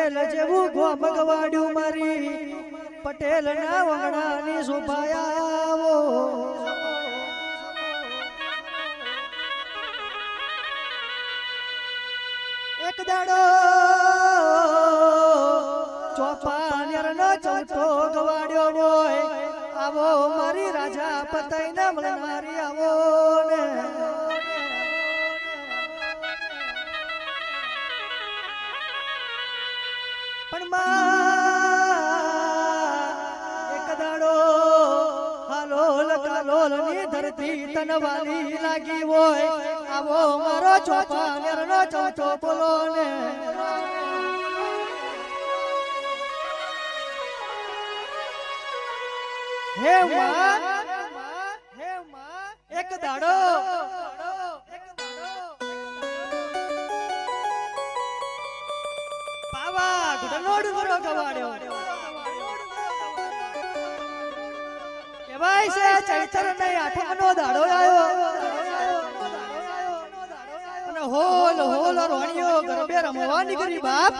પટેલ જેવું ગોમ ગવાડ્યું મારી પટેલ ના વંગડાની શોભાયાવો એક દાડો ચોપાનેર નો ચૌથો ગવાડ્યો હોય આવો મારી રાજા પતાઈ ના મળનારી આવો ને પણ એક દાડો હાલોલ કાલોલ ની ધરતી તનવાલી લાગી હોય આવો મારો ચોપાનેર નો ચૌથો બોલો ને હે માં એક દાડો પાવા ગુડનોડ ગરો ગવાડ્યો કેવાય છે ચૈતર ને આઠમનો દાડો આવ્યો અને હોલ હોલ રોણિયો ગરબે રમવા નીકળી બાપ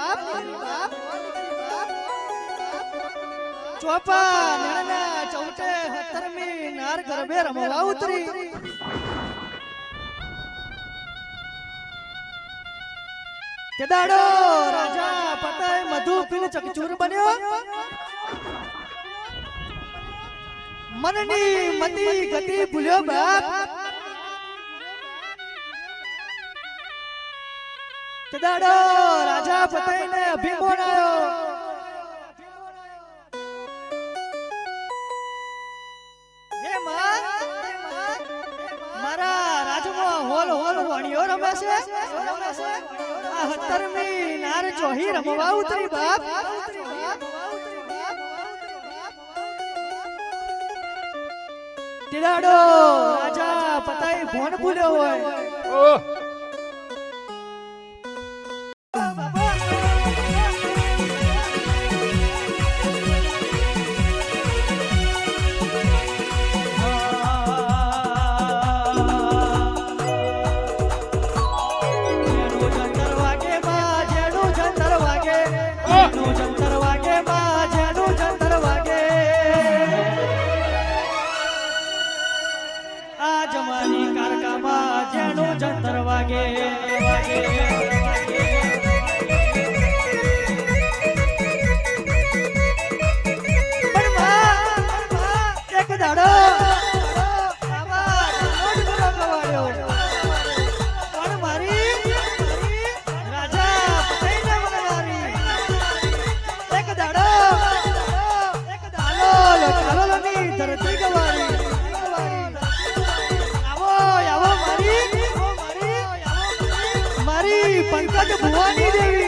ચોપા નાના ચૌટે 17મી નાર ગરબે રમવા ઉતરી તે દાડો રાજા પતાય મધુ પીન ચકચૂર બન્યો મનની મતી ગતિ ભૂલ્યો બાપ તે દાડો રાજા પતાય ને અભિમાન આવ્યો મારા રાજમાં હોલ હોલ વાણીઓ રમે છે આ 17મી નાર ચોહી રમવા ઉતરી બાપ તિરાડો રાજા પતાઈ ભોન ભૂલ્યો હોય જંતર વાગે એક દાડો પણ મારી રાજા પતાઈને મનારી એક દાડો કાલોલની ધરતી ગવારી પંકજ ભુવાની દેવી